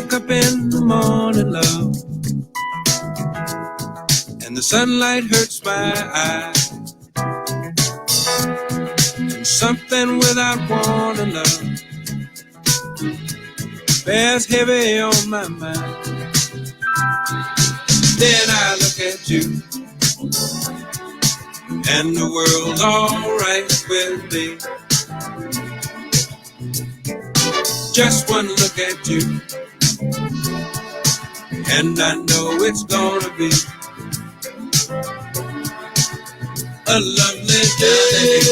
wake up in the morning, love, and the sunlight hurts my eyes, and something without warning, love, bears heavy on my mind. Then I look at you, and the world's alright with me. Just one look at you, and I know it's gonna be a lovely day.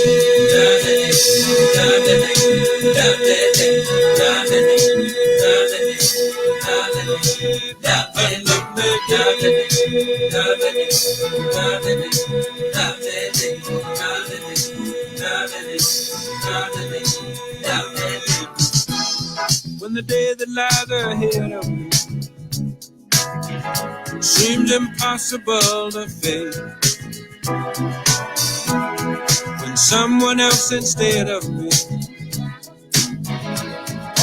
When the day that lies ahead of me seems impossible to face, when someone else instead of me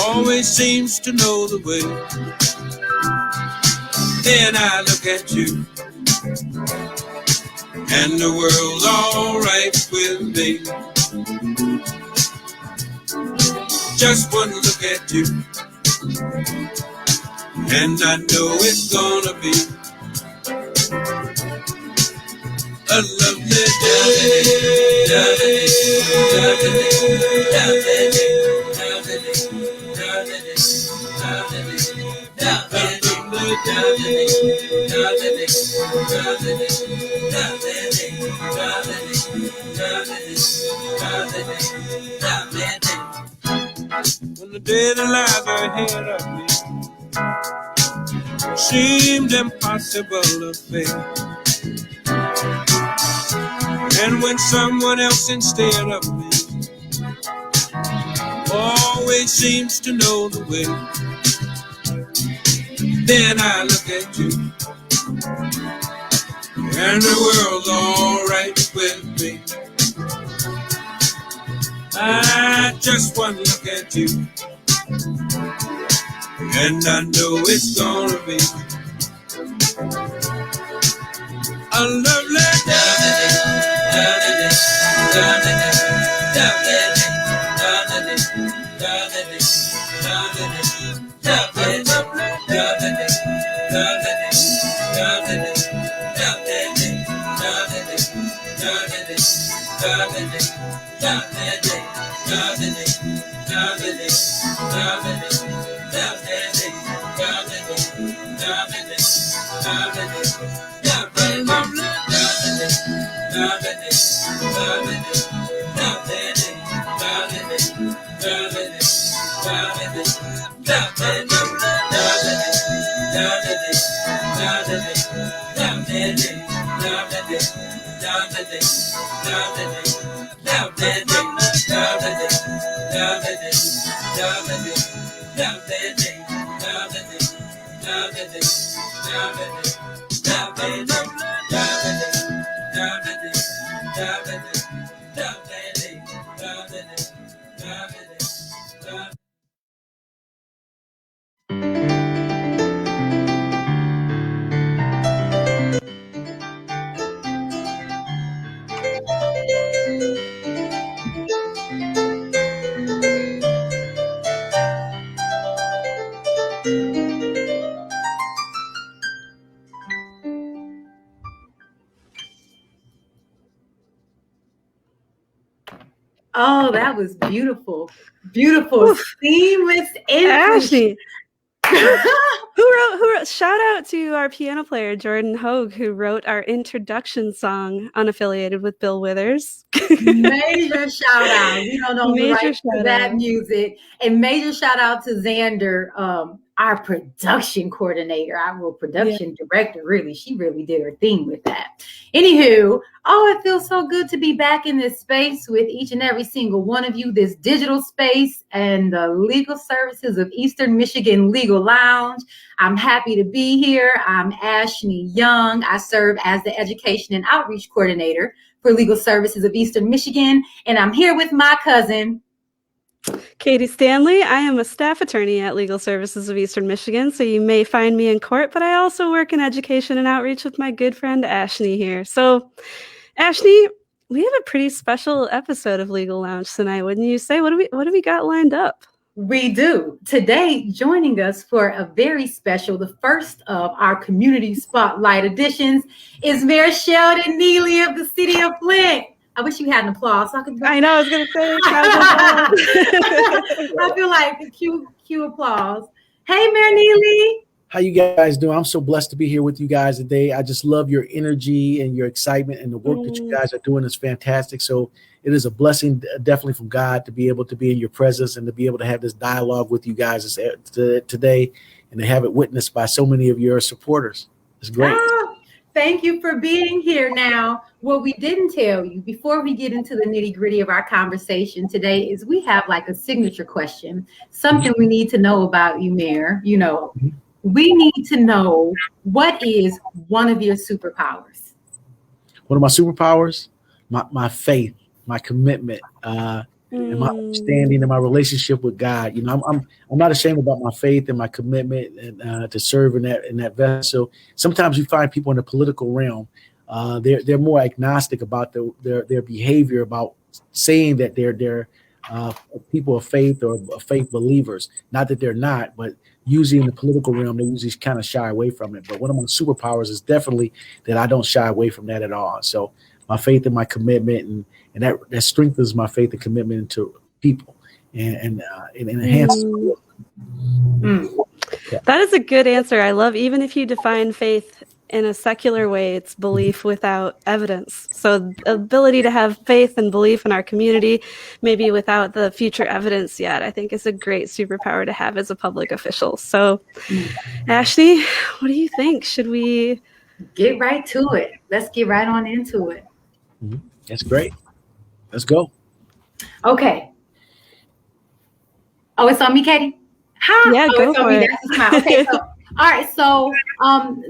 always seems to know the way, then I look at you, and the world's alright with me. Just one look at you, and I know it's gonna be a lovely day. When the day that lies ahead of me seemed impossible to face, and when someone else instead of me always seems to know the way, then I look at you, and the world's alright with me. I just one look at you, and I know it's gonna be a lovely day. Oh, that was beautiful. Beautiful, seamless entry. Who wrote, shout out to our piano player, Jordan Hogue, who wrote our introduction song, Unaffiliated with Bill Withers. Major shout out. We don't know the rights to that music. And major shout out to Xander, our production coordinator, our production director, really. She really did her thing with that. Anywho, it feels so good to be back in this space with each and every single one of you, this digital space and the Legal Services of Eastern Michigan Legal Lounge. I'm happy to be here. I'm Ashley Young. I serve as the Education and Outreach Coordinator for Legal Services of Eastern Michigan. And I'm here with my cousin, Katie Stanley. I am a staff attorney at Legal Services of Eastern Michigan, so you may find me in court, but I also work in education and outreach with my good friend Ashley here. So, Ashley, we have a pretty special episode of Legal Lounge tonight, wouldn't you say? What do we got lined up? We do. Today, joining us for a very special, the first of our community spotlight editions, is Mayor Sheldon Neely of the city of Flint. I wish you had an applause. So I know, I was going to say. I feel like the cue applause. Hey, Mayor Neely. How you guys doing? I'm so blessed to be here with you guys today. I just love your energy and your excitement, and the work that you guys are doing is fantastic. So it is a blessing, definitely from God, to be able to be in your presence and to be able to have this dialogue with you guys today, and to have it witnessed by so many of your supporters. It's great. Thank you for being here. Now, what we didn't tell you before we get into the nitty gritty of our conversation today is we have like a signature question, something we need to know about you, Mayor. You know, we need to know, what is one of your superpowers? One of my superpowers, my faith, my commitment, and my understanding and my relationship with God. You know, I'm not ashamed about my faith and my commitment and to serve in that vessel. Sometimes you find people in the political realm, they're more agnostic about their behavior, about saying that they're people of faith or faith believers. Not that they're not, but usually in the political realm, they usually kind of shy away from it. But one of my superpowers is definitely that I don't shy away from that at all. So my faith and my commitment, and that strengthens my faith and commitment into people and enhances. That is a good answer. I love, even if you define faith in a secular way, it's belief without evidence. So the ability to have faith and belief in our community, maybe without the future evidence yet, I think is a great superpower to have as a public official. So, Ashley, what do you think? Should we get right to it? Let's get right on into it. That's great. Let's go. Okay. Oh, it's on me, Katie? Yeah, go for it. Okay, so all right, so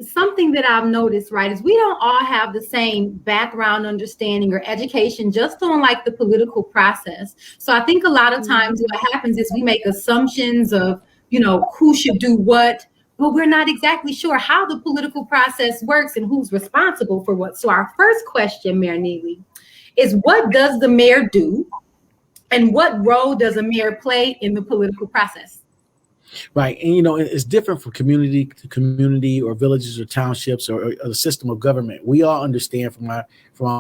something that I've noticed, right, is we don't all have the same background understanding or education just on like the political process. So I think a lot of times what happens is we make assumptions of, you know, who should do what, but we're not exactly sure how the political process works and who's responsible for what. So our first question, Mayor Neely, is what does the mayor do, and what role does a mayor play in the political process? Right. And, you know, it's different from community to community or villages or townships or a system of government. We all understand from our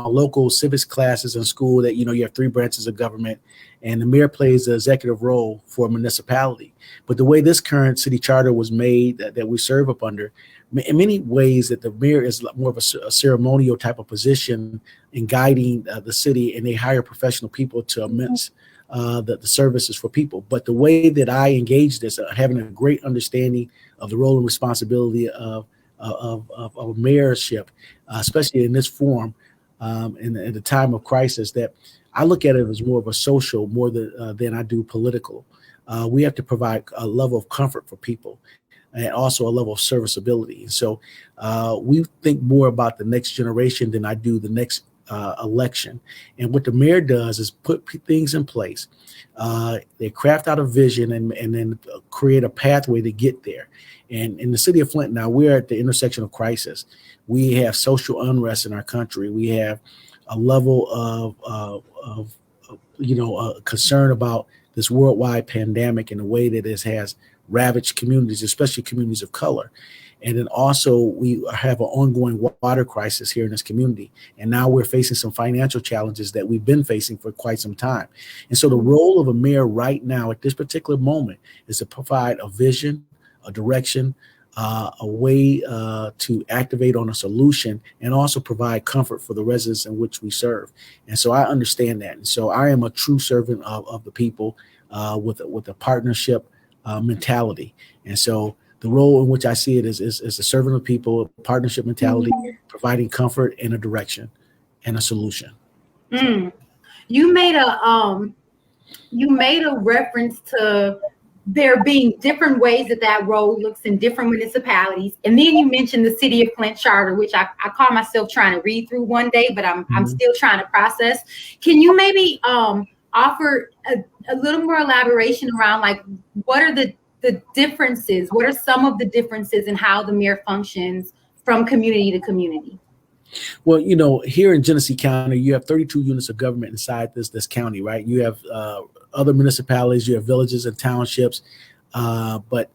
local civics classes in school that, you know, you have 3 branches of government, and the mayor plays the executive role for a municipality. But the way this current city charter was made that we serve up under, in many ways that the mayor is more of a ceremonial type of position in guiding the city, and they hire professional people to immense the services for people. But the way that I engage this, having a great understanding of the role and responsibility of mayorship, especially in this form, in the time of crisis, that I look at it as more of a social, more than I do political. We have to provide a level of comfort for people, and also a level of serviceability. So we think more about the next generation than I do the next election. And what the mayor does is put things in place. They craft out a vision and then create a pathway to get there. And in the city of Flint now, we're at the intersection of crisis. We have social unrest in our country. We have a level of concern about this worldwide pandemic and the way that it has ravaged communities, especially communities of color. And then also we have an ongoing water crisis here in this community. And now we're facing some financial challenges that we've been facing for quite some time. And so the role of a mayor right now at this particular moment is to provide a vision, a direction, a way to activate on a solution, and also provide comfort for the residents in which we serve. And so I understand that. And so I am a true servant of the people with a partnership mentality. And so the role in which I see it is a servant of people, partnership mentality, providing comfort and a direction and a solution. You made a reference to there being different ways that role looks in different municipalities. And then you mentioned the City of Flint Charter, which I call myself trying to read through one day, but I'm still trying to process. Can you maybe offer a little more elaboration around like what are the differences? What are some of the differences in how the mayor functions from community to community? Well, here in Genesee County, you have 32 units of government inside this county, right? You have other municipalities, you have villages and townships, but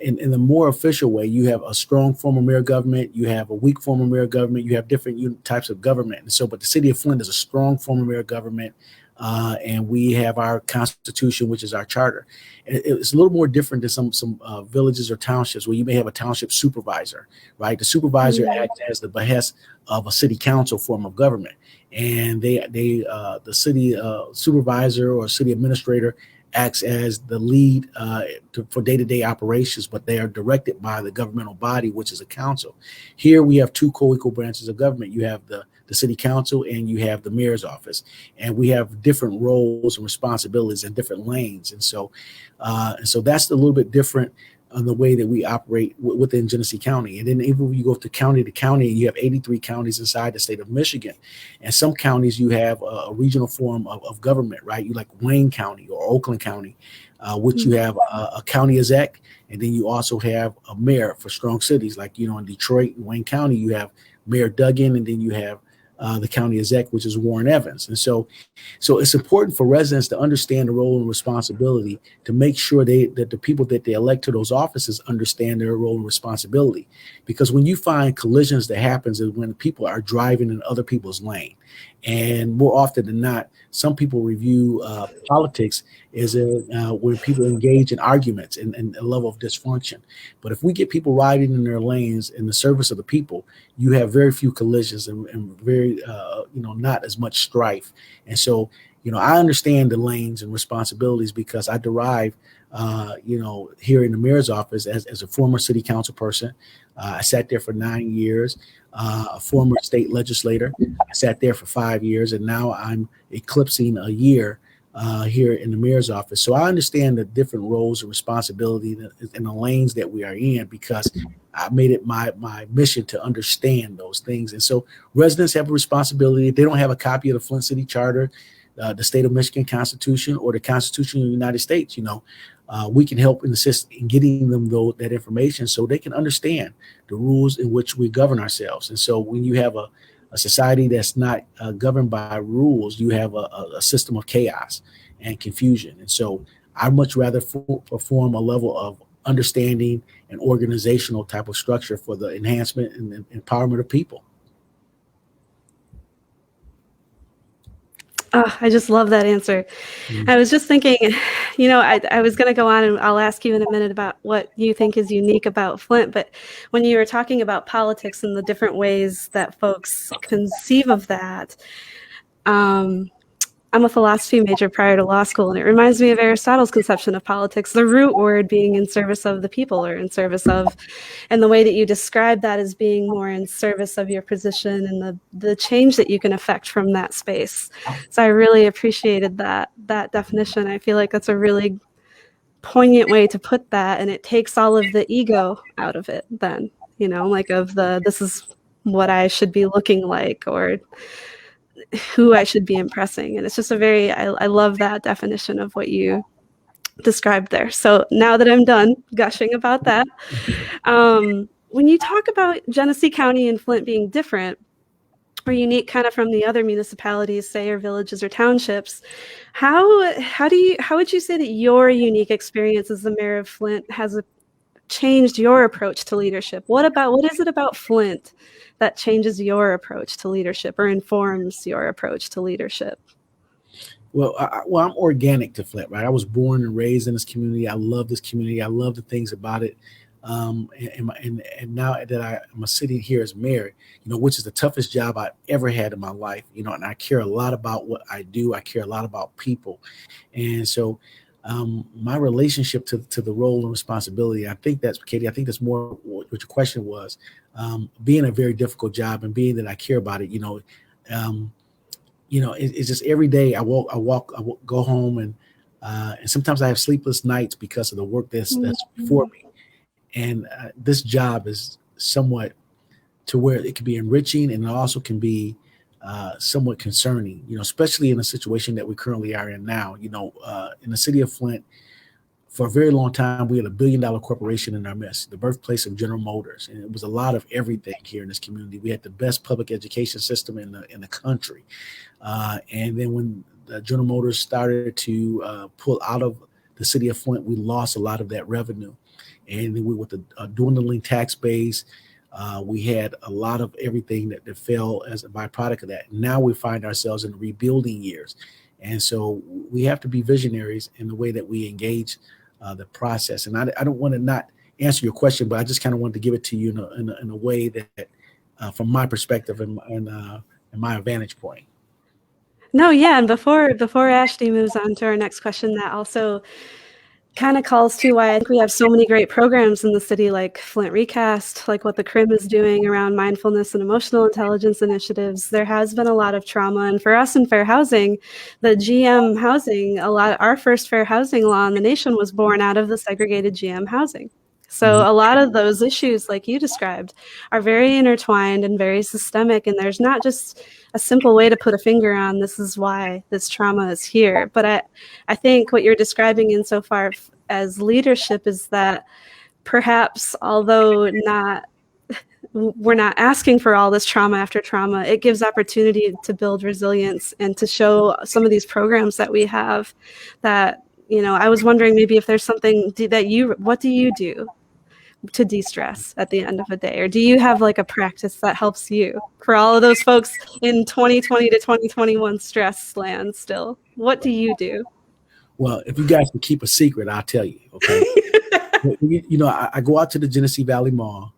in the more official way, you have a strong former mayor government, you have a weak former mayor government, you have different types of government. And so, but the city of Flint is a strong former mayor government, and we have our constitution, which is our charter. And it's a little more different than some villages or townships where you may have a township supervisor, right? The supervisor acts as the behest of a city council form of government, and the city supervisor or city administrator acts as the lead for day-to-day operations, but they are directed by the governmental body, which is a council. Here we have two co-equal branches of government. You have the city council and you have the mayor's office, and we have different roles and responsibilities in different lanes. And so that's a little bit different on the way that we operate within Genesee County. And then even when you go to county, you have 83 counties inside the state of Michigan. And some counties you have a regional form of government, right? You like Wayne County or Oakland County, which you have a county exec, and then you also have a mayor for strong cities. Like, in Detroit and Wayne County, you have Mayor Duggan, and then you have the county exec, which is Warren Evans. And so it's important for residents to understand the role and responsibility to make sure that the people that they elect to those offices understand their role and responsibility. Because when you find collisions that happens is when people are driving in other people's lane. And more often than not, some people review politics as where people engage in arguments and a level of dysfunction. But if we get people riding in their lanes in the service of the people, you have very few collisions and very, not as much strife. And so, I understand the lanes and responsibilities because I derive, here in the mayor's office as a former city council person. I sat there for 9 years, a former state legislator. I sat there for 5 years, and now I'm eclipsing a year here in the mayor's office. So I understand the different roles and responsibility and the lanes that we are in because I made it my mission to understand those things. And so residents have a responsibility. If they don't have a copy of the Flint City Charter, the state of Michigan Constitution, or the Constitution of the United States, we can help and assist in getting them that information so they can understand the rules in which we govern ourselves. And so when you have a society that's not governed by rules, you have a system of chaos and confusion. And so I'd much rather perform a level of understanding and organizational type of structure for the enhancement and empowerment of people. Oh, I just love that answer. I was just thinking, I was going to go on and I'll ask you in a minute about what you think is unique about Flint. But when you were talking about politics and the different ways that folks conceive of that, I'm a philosophy major prior to law school, and it reminds me of Aristotle's conception of politics, the root word being in service of the people or in service of, and the way that you describe that as being more in service of your position and the change that you can affect from that space. So I really appreciated that definition. I feel like that's a really poignant way to put that, and it takes all of the ego out of it then, like of this is what I should be looking like or who I should be impressing. And it's just I love that definition of what you described there. So now that I'm done gushing about that, when you talk about Genesee County and Flint being different or unique kind of from the other municipalities, say, or villages or townships, how would you say that your unique experience as the mayor of Flint has changed your approach to leadership? What is it about Flint that changes your approach to leadership or informs your approach to leadership? Well, I'm organic to Flint, right? I was born and raised in this community. I love this community. I love the things about it. And now that I'm sitting here as mayor, which is the toughest job I've ever had in my life, and I care a lot about what I do. I care a lot about people. And so my relationship to the role and responsibility, I think that's, Katie, I think that's more what your question was, being a very difficult job and being that I care about it, it's just every day I go home and sometimes I have sleepless nights because of the work that's before me. And this job is somewhat to where it can be enriching and it also can be somewhat concerning, especially in the situation that we currently are in now. In the city of Flint, for a very long time, we had $1 billion corporation in our midst, the birthplace of General Motors, and it was a lot of everything here in this community. We had the best public education system in the country, and then when General Motors started to pull out of the city of Flint, we lost a lot of that revenue, and then with the dwindling tax base, we had a lot of everything that fell as a byproduct of that. Now we find ourselves in rebuilding years, and so we have to be visionaries in the way that we engage the process. And I don't want to not answer your question, but I just kind of wanted to give it to you in a way that from my perspective and my vantage point. No, yeah, and before Ashley moves on to our next question, that also kind of calls to why I think we have so many great programs in the city, like Flint Recast, like what the CRIM is doing around mindfulness and emotional intelligence initiatives. There has been a lot of trauma, and for us in fair housing, the GM housing, our first fair housing law in the nation was born out of the segregated GM housing. So a lot of those issues, like you described, are very intertwined and very systemic, and there's not just a simple way to put a finger on this is why this trauma is here. But I think what you're describing insofar as leadership is that perhaps, although we're not asking for all this trauma after trauma, it gives opportunity to build resilience and to show some of these programs that we have that, I was wondering maybe if there's something what do you do to de-stress at the end of the day? Or do you have like a practice that helps you for all of those folks in 2020 to 2021 stress land still? What do you do? Well, if you guys can keep a secret, I'll tell you, okay? I go out to the Genesee Valley Mall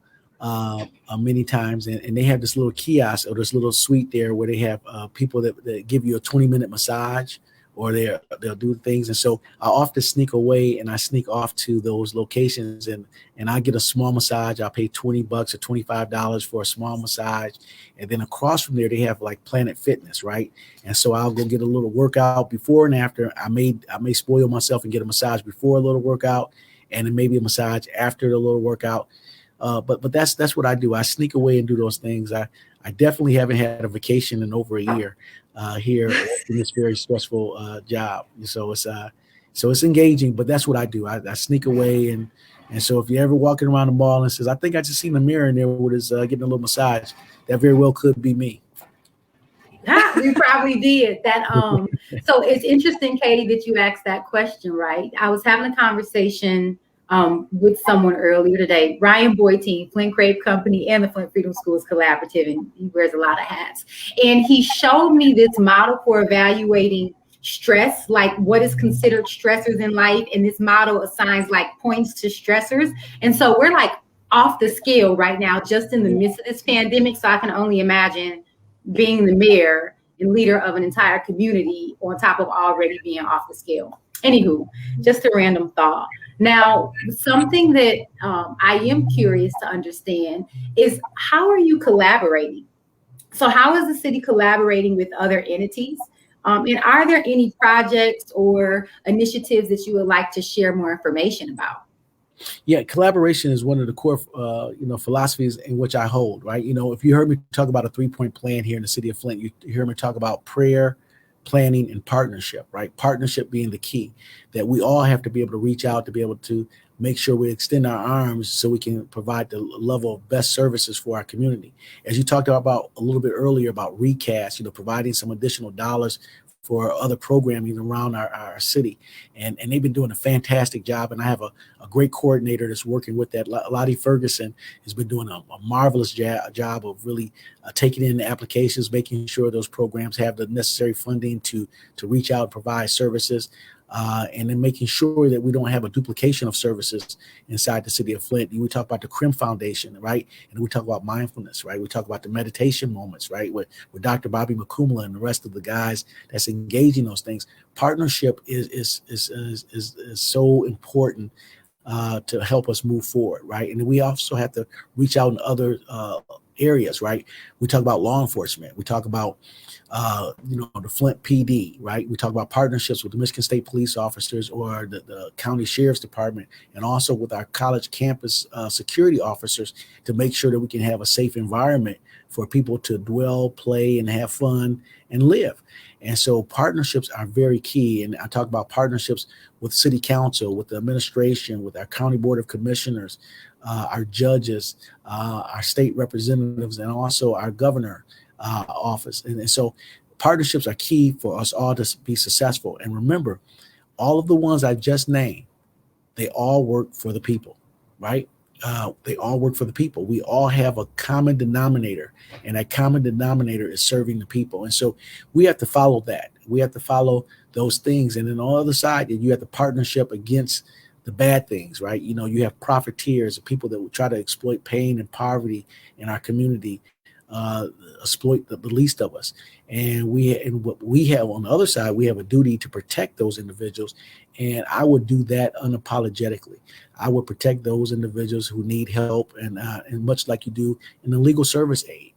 many times, and they have this little kiosk or this little suite there where they have people that give you a 20-minute massage, or they'll do things. And so I often sneak away and I sneak off to those locations and I get a small massage. I'll pay $20 or $25 for a small massage. And then across from there, they have like Planet Fitness, right? And so I'll go get a little workout before and after. I may spoil myself and get a massage before a little workout, and then maybe a massage after the little workout. But that's what I do. I sneak away and do those things. I definitely haven't had a vacation in over a year here in this very stressful job. So it's engaging, but that's what I do. I sneak away, and so if you're ever walking around the mall and says, "I think I just seen a mirror in there with his getting a little massage," that very well could be me. You probably did that. So it's interesting, Katie, that you asked that question, right? I was having a conversation with someone earlier today, Ryan Boyteen, Flint Crave Company and the Flint Freedom Schools Collaborative, and he wears a lot of hats. And he showed me this model for evaluating stress, like what is considered stressors in life. And this model assigns like points to stressors. And so we're like off the scale right now, just in the midst of this pandemic. So I can only imagine being the mayor and leader of an entire community on top of already being off the scale. Anywho, just a random thought. Now, something that I am curious to understand is, how are you collaborating? So how is the city collaborating with other entities? And are there any projects or initiatives that you would like to share more information about? Yeah, collaboration is one of the core, philosophies in which I hold, right? If you heard me talk about a 3-point plan here in the city of Flint, you hear me talk about prayer, planning, and partnership, right? Partnership being the key, that we all have to be able to reach out to be able to make sure we extend our arms so we can provide the level of best services for our community. As you talked about a little bit earlier about Recast, providing some additional dollars for other programming around our city. And they've been doing a fantastic job. And I have a great coordinator that's working with that. Lottie Ferguson has been doing a marvelous job of really taking in the applications, making sure those programs have the necessary funding to reach out and provide services. And then making sure that we don't have a duplication of services inside the city of Flint. We talk about the CRIM Foundation, right? And we talk about mindfulness, right? We talk about the meditation moments, right? With Dr. Bobby McCumla and the rest of the guys that's engaging those things. Partnership is so important to help us move forward, right? And we also have to reach out in other areas, right? We talk about law enforcement. We talk about, the Flint PD, right? We talk about partnerships with the Michigan State police officers or the county sheriff's department, and also with our college campus security officers to make sure that we can have a safe environment for people to dwell, play, and have fun and live. And so partnerships are very key. And I talk about partnerships with city council, with the administration, with our county board of commissioners, our judges, our state representatives, and also our governor office. And so partnerships are key for us all to be successful. And remember, all of the ones I just named, they all work for the people, right? They all work for the people. We all have a common denominator, and that common denominator is serving the people. And so we have to follow that. We have to follow those things. And then on the other side, you have the partnership against the bad things, right? You have profiteers, people that will try to exploit pain and poverty in our community, exploit the least of us. And what we have on the other side, we have a duty to protect those individuals. And I would do that unapologetically. I would protect those individuals who need help, and much like you do in the legal service aid.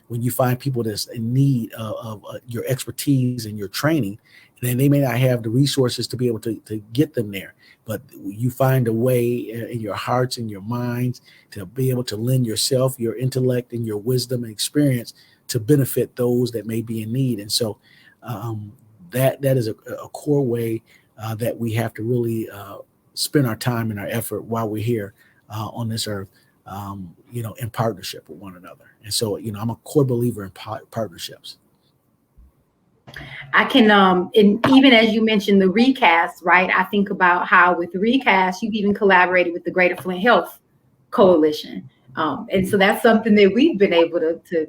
When you find people that's in need of your expertise and your training, then they may not have the resources to be able to get them there. But you find a way in your hearts and your minds to be able to lend yourself, your intellect, and your wisdom and experience to benefit those that may be in need. And so that is a core way that we have to really spend our time and our effort while we're here on this earth, in partnership with one another. And so, I'm a core believer in partnerships. I can, and even as you mentioned the recast, right? I think about how with the recast, you've even collaborated with the Greater Flint Health Coalition. And so that's something that we've been able to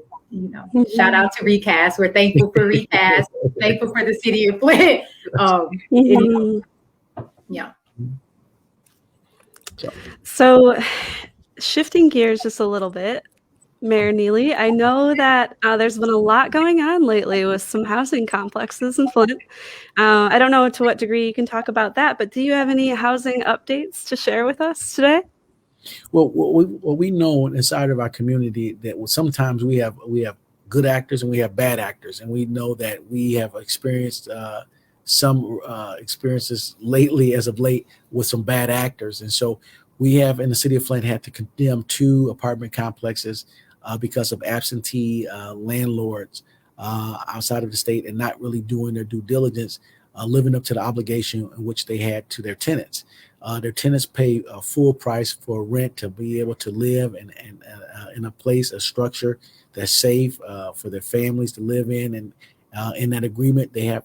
shout out to recast. We're thankful for recast, thankful for the city of Flint. Yeah. So shifting gears just a little bit, Mayor Neely, I know that there's been a lot going on lately with some housing complexes in Flint. I don't know to what degree you can talk about that, but do you have any housing updates to share with us today? Well, we know inside of our community that sometimes we have good actors and we have bad actors, and we know that we have experienced some experiences lately, as of late, with some bad actors. And so we have in the city of Flint had to condemn 2 apartment complexes because of absentee landlords outside of the state and not really doing their due diligence, living up to the obligation in which they had to their tenants. Their tenants pay a full price for rent to be able to live in a place, a structure that's safe for their families to live in. And in that agreement, they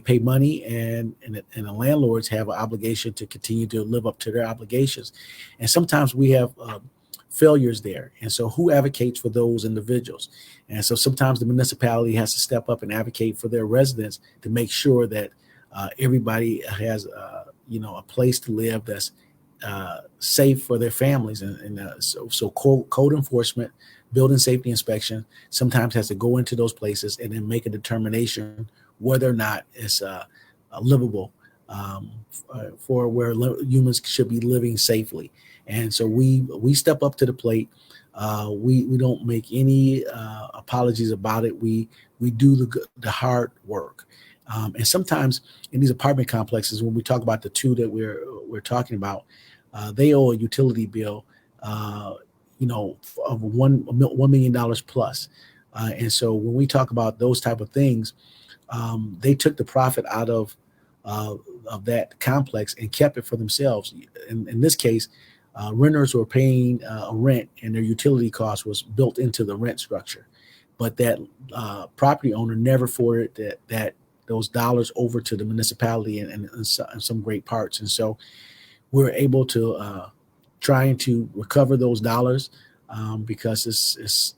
pay money, and the landlords have an obligation to continue to live up to their obligations. And sometimes we have failures there. And so who advocates for those individuals? And so sometimes the municipality has to step up and advocate for their residents to make sure that everybody has a place to live that's safe for their families. So code enforcement, building safety inspection sometimes has to go into those places and then make a determination whether or not it's livable for where humans should be living safely. And so we step up to the plate. We don't make any apologies about it. We do the hard work. And sometimes in these apartment complexes, when we talk about the 2 that we're talking about, they owe a utility bill, of $1 million plus. And so when we talk about those type of things, they took the profit out of that complex and kept it for themselves. In this case, renters were paying rent, and their utility cost was built into the rent structure. But that property owner never forwarded those dollars over to the municipality in some great parts. And so we're able to trying to recover those dollars because it's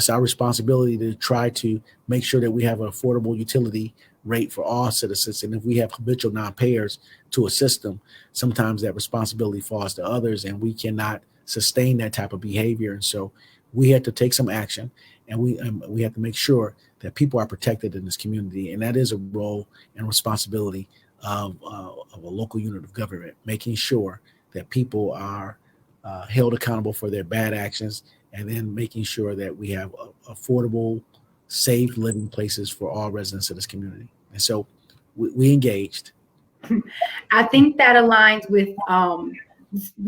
our responsibility to try to make sure that we have an affordable utility rate for all citizens. And if we have habitual non-payers to a system, sometimes that responsibility falls to others, and we cannot sustain that type of behavior. And so we had to take some action, and we have to make sure that people are protected in this community. And that is a role and responsibility of a local unit of government, making sure that people are held accountable for their bad actions, and then making sure that we have affordable, safe living places for all residents of this community. And so we engaged. I think that aligns with,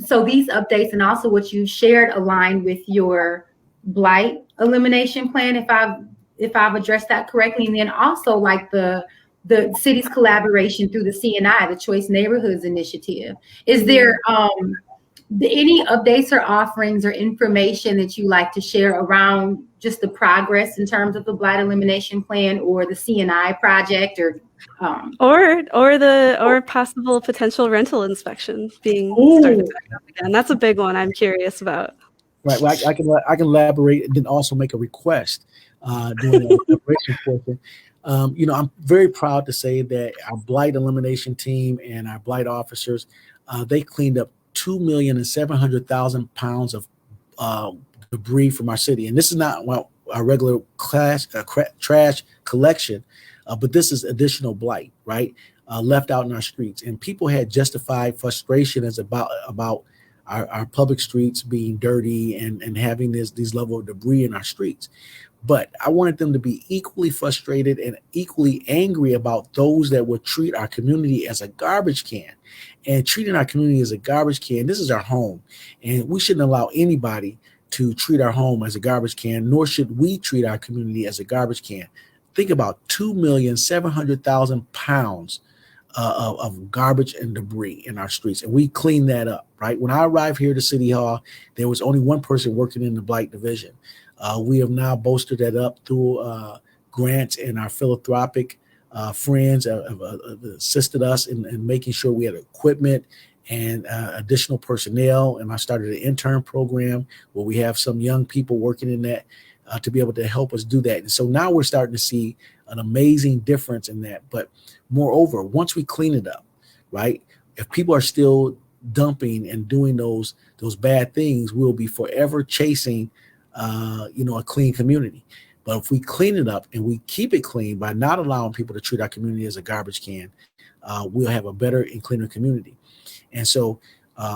so these updates and also what you shared align with your blight elimination plan, if I've addressed that correctly. And then also like the city's collaboration through the CNI, the Choice Neighborhoods Initiative. Is there any updates or offerings or information that you like to share around just the progress in terms of the blight elimination plan or the CNI project, or possible potential rental inspection being started back up again? That's a big one I'm curious about. Right. Well, I can elaborate and then also make a request during the preparation portion. I'm very proud to say that our blight elimination team and our blight officers, they cleaned up 2,700,000 pounds of debris from our city. And this is not our regular trash collection, but this is additional blight, right? Left out in our streets. And people had justified frustration as about our public streets being dirty and having these level of debris in our streets. But I wanted them to be equally frustrated and equally angry about those that would treat our community as a garbage can. And treating our community as a garbage can, this is our home. And we shouldn't allow anybody to treat our home as a garbage can, nor should we treat our community as a garbage can. Think about 2,700,000 pounds of garbage and debris in our streets. And we clean that up, right? When I arrived here to City Hall, there was only one person working in the blight division. We have now bolstered that up through grants, and our philanthropic friends have assisted us in making sure we had equipment and additional personnel. And I started an intern program where we have some young people working in that to be able to help us do that. And so now we're starting to see an amazing difference in that. But moreover, once we clean it up, right, if people are still dumping and doing those bad things, we'll be forever chasing a clean community. But if we clean it up and we keep it clean by not allowing people to treat our community as a garbage can, we'll have a better and cleaner community. And so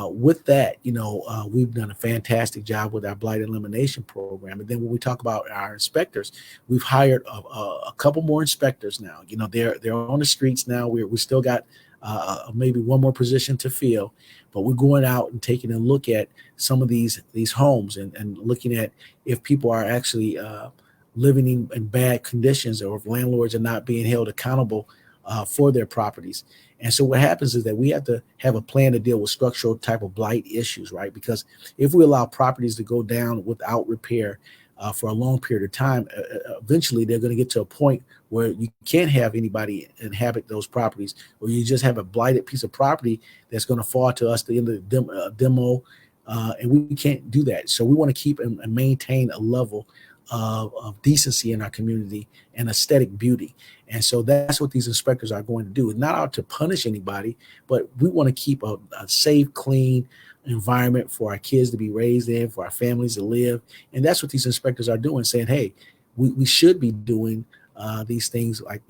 with that, we've done a fantastic job with our blight elimination program. And then when we talk about our inspectors, we've hired a couple more inspectors now. They're on the streets now. We still got maybe one more position to fill, but we're going out and taking a look at some of these homes and looking at if people are actually living in bad conditions, or if landlords are not being held accountable for their properties. And so what happens is that we have to have a plan to deal with structural type of blight issues, right? Because if we allow properties to go down without repair for a long period of time, eventually they're going to get to a point where you can't have anybody inhabit those properties, or you just have a blighted piece of property that's going to fall to us at the end of the demo, and we can't do that. So we want to keep and maintain a level of decency in our community and aesthetic beauty. And so that's what these inspectors are going to do. It's not out to punish anybody, but we want to keep a safe, clean environment for our kids to be raised in, for our families to live. And that's what these inspectors are doing, saying, hey, we should be doing these things, like,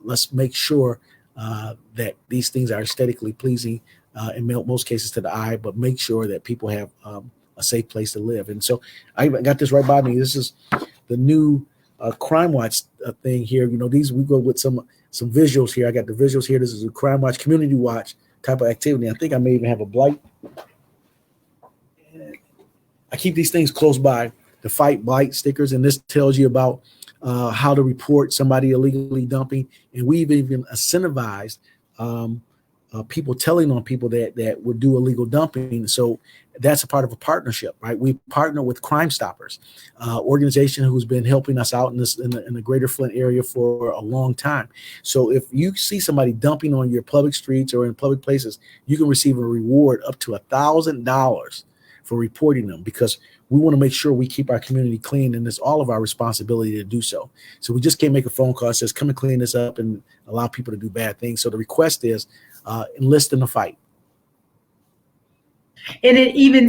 let's make sure that these things are aesthetically pleasing in most cases to the eye, but make sure that people have a safe place to live. And so I got this right by me. This is the new Crime Watch thing here. We go with some visuals here. I got the visuals here. This is a Crime Watch community watch type of activity. I think I may even have a blight. I keep these things close by to fight blight stickers, and this tells you about how to report somebody illegally dumping. And we've even incentivized people telling on people that would do illegal dumping. So that's a part of a partnership, right? We partner with Crime Stoppers, organization who's been helping us out in the greater Flint area for a long time. So if you see somebody dumping on your public streets or in public places, you can receive a reward up to $1,000 for reporting them, because we want to make sure we keep our community clean, and it's all of our responsibility to do so. So we just can't make a phone call that says, come and clean this up, and allow people to do bad things. So the request is enlist in the fight. And it even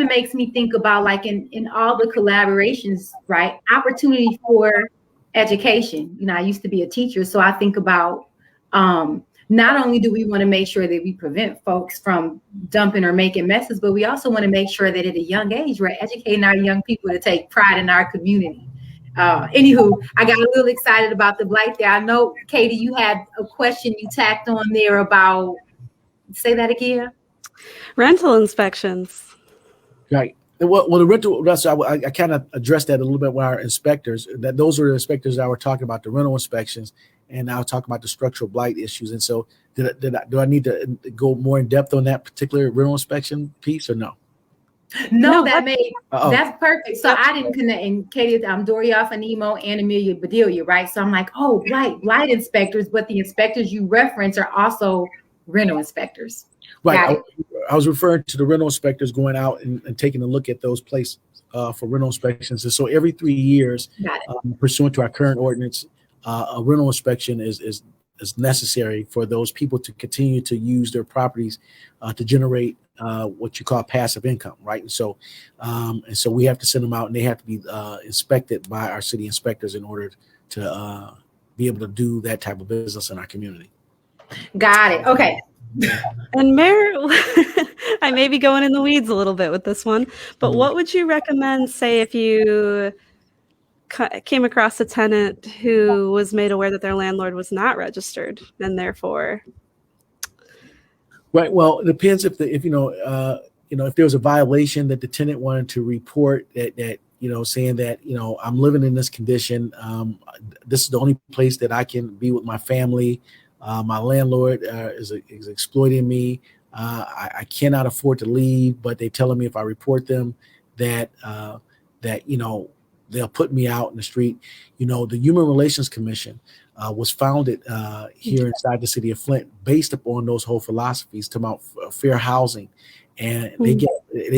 makes me think about, like, in all the collaborations, right? Opportunity for education. I used to be a teacher, so I think about Not only do we want to make sure that we prevent folks from dumping or making messes, but we also want to make sure that at a young age, we're educating our young people to take pride in our community. Anywho, I got a little excited about the blight there. I know, Katie, you had a question you tacked on there about, say that again. Rental inspections. Right. Well, the rental, I kind of addressed that a little bit with our inspectors. That those were the inspectors that were talking about the rental inspections, and now talking about the structural blight issues. And so, do I need to go more in depth on that particular rental inspection piece, or no? No, that's perfect. So I didn't connect. And Katie, I'm Doria Fanimo and Amelia Bedelia, right? So I'm like, oh, blight inspectors, but the inspectors you reference are also rental inspectors. Right. I was referring to the rental inspectors going out and taking a look at those places for rental inspections. And so every 3 years, pursuant to our current ordinance, a rental inspection is necessary for those people to continue to use their properties to generate what you call passive income, right? And so we have to send them out, and they have to be inspected by our city inspectors in order to be able to do that type of business in our community. Got it. Okay. And Mayor, I may be going in the weeds a little bit with this one, but what would you recommend, say, if you came across a tenant who was made aware that their landlord was not registered and therefore? Right. Well, it depends if there was a violation that the tenant wanted to report that saying that, I'm living in this condition. This is the only place that I can be with my family. My landlord is exploiting me. I cannot afford to leave, but they're telling me if I report them that they'll put me out in the street. The Human Relations Commission was founded here inside the city of Flint based upon those whole philosophies to about fair housing. And they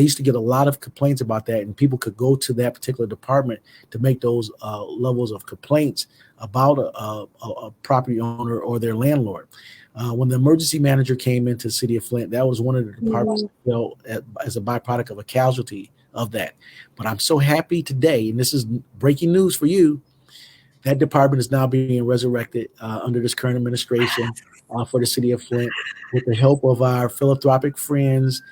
used to get a lot of complaints about that, and people could go to that particular department to make those levels of complaints about a property owner or their landlord. When the emergency manager came into the city of Flint, that was one of the departments as a byproduct of a casualty of that. But I'm so happy today, and this is breaking news for you, that department is now being resurrected under this current administration for the city of Flint, with the help of our philanthropic friends,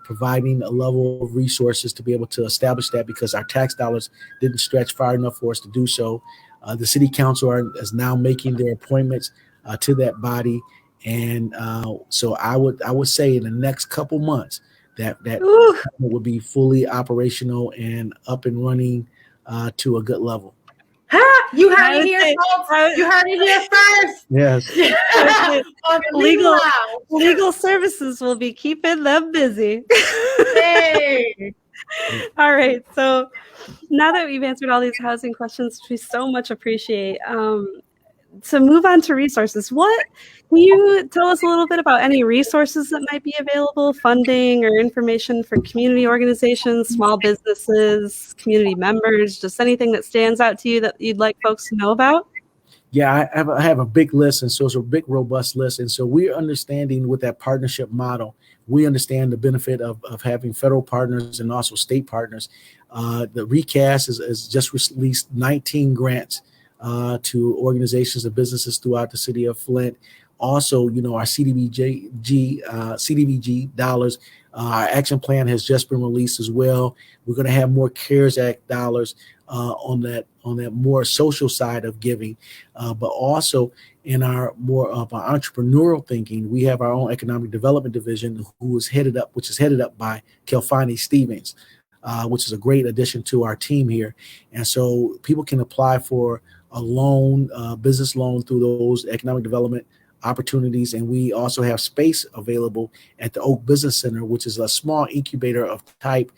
providing a level of resources to be able to establish that, because our tax dollars didn't stretch far enough for us to do so. The city council is now making their appointments to that body, and so I would say in the next couple months that would be fully operational and up and running to a good level. You heard it here, folks. You heard it here first. Yes. Legal services will be keeping them busy. Hey. All right. So now that we've answered all these housing questions, which we so much appreciate, to move on to resources, can you tell us a little bit about any resources that might be available, funding or information for community organizations, small businesses, community members, just anything that stands out to you that you'd like folks to know about? Yeah, I have a big list, and so it's a big, robust list. And so we're understanding with that partnership model, we understand the benefit of having federal partners and also state partners. The recast has just released 19 grants to organizations and businesses throughout the city of Flint. Also, our CDBG dollars, our action plan has just been released as well. We're going to have more CARES Act dollars on that more social side of giving, but also in our more of our entrepreneurial thinking, we have our own economic development division, which is headed up by Kelfani Stevens, which is a great addition to our team here. And so people can apply for a loan, business loan, through those economic development opportunities. And we also have space available at the Oak Business Center, which is a small incubator of type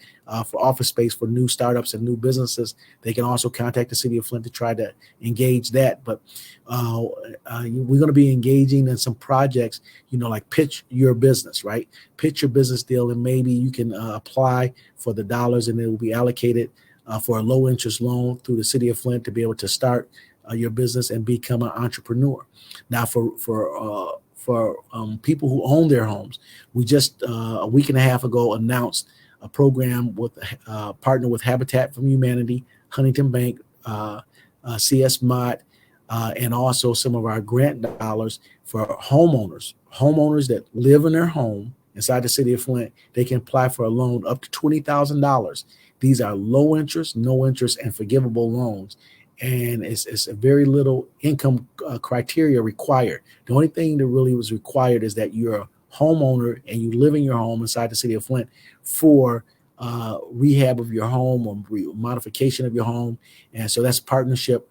for office space for new startups and new businesses. They can also contact the city of Flint to try to engage that. But we're going to be engaging in some projects, like pitch your business, right? Pitch your business deal, and maybe you can apply for the dollars, and it will be allocated for a low interest loan through the city of Flint to be able to start your business and become an entrepreneur. Now, for people who own their homes, we just a week and a half ago announced a program with partner with Habitat for Humanity, Huntington Bank, CS Mott, and also some of our grant dollars for homeowners that live in their home inside the city of Flint. They can apply for a loan up to $20,000. These are low interest, no interest, and forgivable loans. And it's a very little income criteria required. The only thing that really was required is that you're a homeowner and you live in your home inside the city of Flint for rehab of your home or modification of your home. And so that's partnership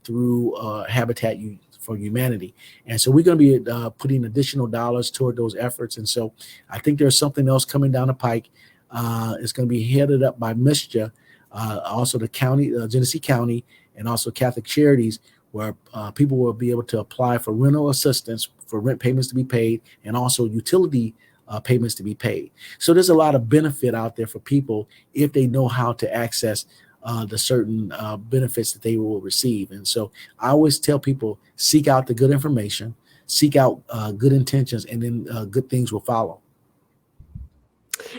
through Habitat for Humanity. And so we're going to be putting additional dollars toward those efforts. And so I think there's something else coming down the pike. It's going to be headed up by MISJA, also the county, Genesee County, and also Catholic Charities, where people will be able to apply for rental assistance, for rent payments to be paid, and also utility payments to be paid. So there's a lot of benefit out there for people if they know how to access the certain benefits that they will receive. And so I always tell people, seek out the good information, seek out good intentions, and then good things will follow.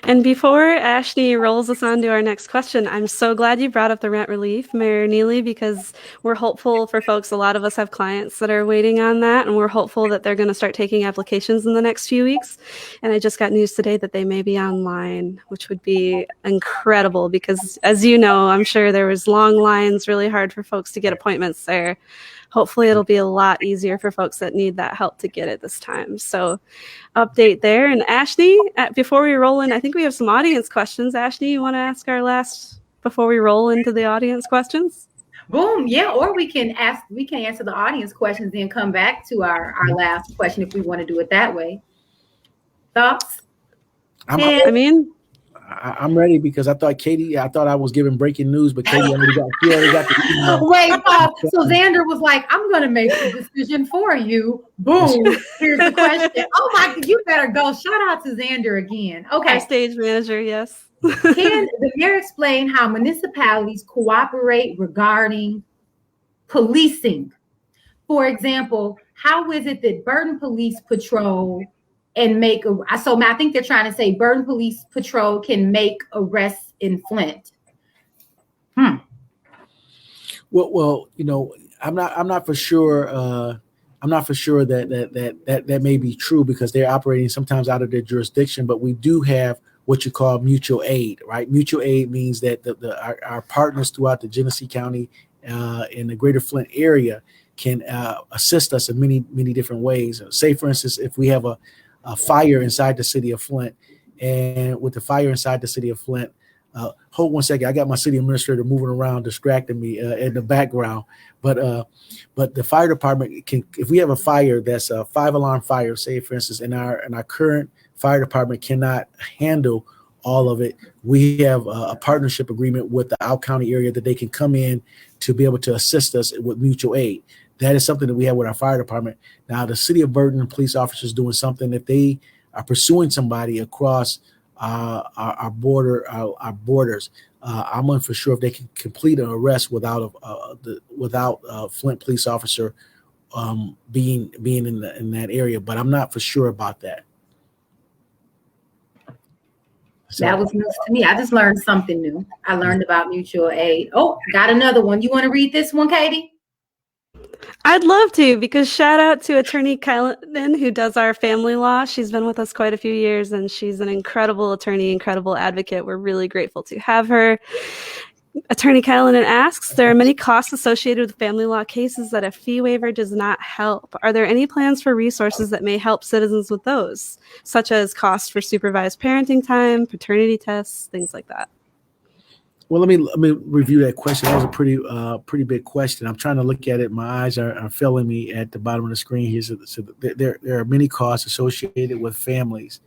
And before Ashley rolls us on to our next question, I'm so glad you brought up the rent relief, Mayor Neely, because we're hopeful for folks. A lot of us have clients that are waiting on that, and we're hopeful that they're going to start taking applications in the next few weeks. And I just got news today that they may be online, which would be incredible because, as you know, I'm sure there was long lines, really hard for folks to get appointments there. Hopefully it'll be a lot easier for folks that need that help to get it this time. So update there. And Ashley, before we roll in, I think we have some audience questions. Ashley, you want to ask our last before we roll into the audience questions? Boom. Yeah. Or we can answer the audience questions and come back to our last question if we want to do it that way. Thoughts? I'm ready because I thought I was giving breaking news, but Katie already got the email. Wait, so Xander was like, I'm going to make the decision for you. Boom. Here's the question. Oh my, you better go. Shout out to Xander again. Okay. Our stage manager, yes. Can the mayor explain how municipalities cooperate regarding policing? For example, how is it that Burton Police Patrol I think they're trying to say Burton Police Patrol can make arrests in Flint. Well, I'm not for sure. I'm not for sure that may be true because they're operating sometimes out of their jurisdiction. But we do have what you call mutual aid, right? Mutual aid means that our partners throughout the Genesee County in the greater Flint area can assist us in many different ways. Say, for instance, if we have a fire inside the city of Flint, and with the fire inside the city of Flint, hold one second. I got my city administrator moving around, distracting me in the background. But the fire department can, if we have a fire that's a 5-alarm fire, say for instance, in our current fire department cannot handle all of it, we have a partnership agreement with the Out County area that they can come in to be able to assist us with mutual aid. That is something that we have with our fire department. Now, the city of Burton police officers doing something, if they are pursuing somebody across our borders, I'm not for sure if they can complete an arrest without a Flint police officer being in that area. But I'm not for sure about that. So, that was news to me. I just learned something new. I learned about mutual aid. Oh, got another one. You want to read this one, Katie? I'd love to, because shout out to Attorney Kylan, who does our family law. She's been with us quite a few years, and she's an incredible attorney, incredible advocate. We're really grateful to have her. Attorney Kylan asks, there are many costs associated with family law cases that a fee waiver does not help. Are there any plans for resources that may help citizens with those, such as costs for supervised parenting time, paternity tests, things like that? Well, let me review that question. That was a pretty big question. I'm trying to look at it. My eyes are failing me at the bottom of the screen here. So there are many costs associated with families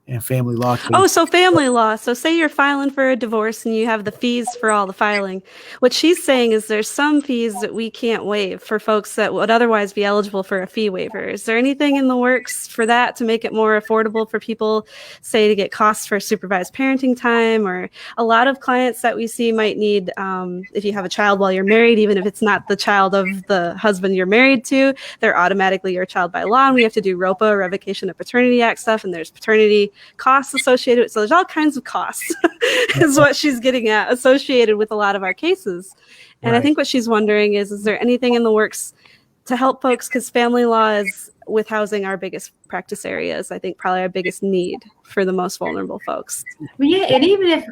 and family law cases. Oh, so family law. So say you're filing for a divorce and you have the fees for all the filing. What she's saying is there's some fees that we can't waive for folks that would otherwise be eligible for a fee waiver. Is there anything in the works for that to make it more affordable for people, say, to get costs for supervised parenting time? Or a lot of clients that we see might need, if you have a child while you're married, even if it's not the child of the husband you're married to, they're automatically your child by law. And we have to do ROPA, Revocation of Paternity Act stuff, and there's paternity costs associated with, so there's all kinds of costs is what she's getting at, associated with a lot of our cases. And Right. I think what she's wondering is there anything in the works to help folks, because family law is, with housing, our biggest practice areas, I think probably our biggest need for the most vulnerable folks. Well, yeah, and even if,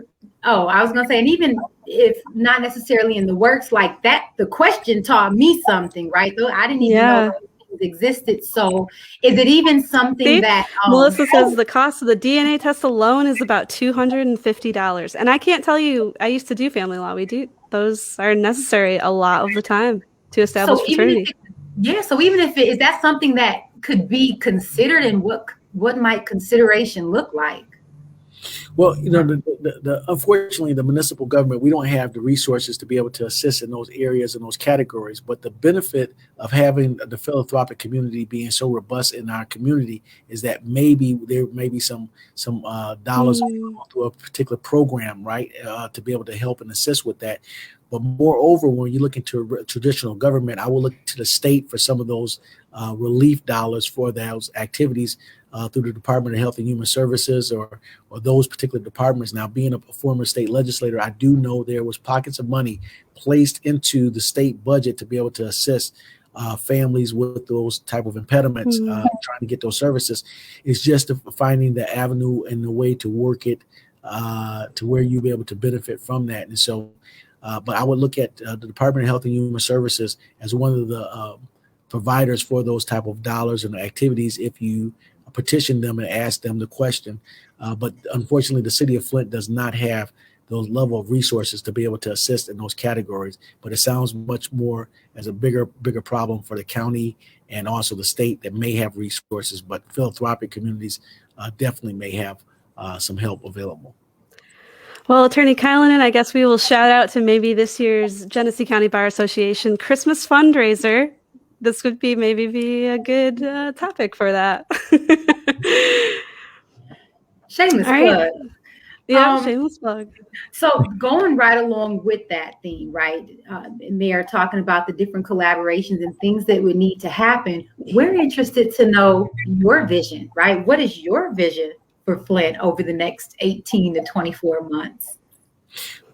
I was gonna say, and even if not necessarily in the works like that, the question taught me something, right? Though I didn't even know those things existed. So, is it even something that Melissa says the cost of the DNA test alone is about $250, and I can't tell you. I used to do family law. We do; those are necessary a lot of the time to establish fraternity. So even if is that something that could be considered, and what might consideration look like? Well, you know, unfortunately, the municipal government, we don't have the resources to be able to assist in those areas and those categories. But the benefit of having the philanthropic community being so robust in our community is that maybe there may be some dollars to a particular program, right, to be able to help and assist with that. But moreover, when you look into traditional government, I will look to the state for some of those relief dollars for those activities through the Department of Health and Human Services or those particular departments. Now, being a former state legislator, I do know there was pockets of money placed into the state budget to be able to assist families with those type of impediments, trying to get those services. It's just finding the avenue and the way to work it to where you'll be able to benefit from that. And so, but I would look at the Department of Health and Human Services as one of the providers for those type of dollars and activities if you petition them and ask them the question. But unfortunately, the city of Flint does not have those level of resources to be able to assist in those categories. But it sounds much more as a bigger problem for the county and also the state that may have resources, but philanthropic communities definitely may have some help available. Well, Attorney Kylenin, I guess we will shout out to maybe this year's Genesee County Bar Association Christmas fundraiser. This would be a good topic for that. Shameless plug. Yeah, shameless plug. So going right along with that theme, right? And they are talking about the different collaborations and things that would need to happen. We're interested to know your vision, right? What is your vision for Flint over the next 18 to 24 months?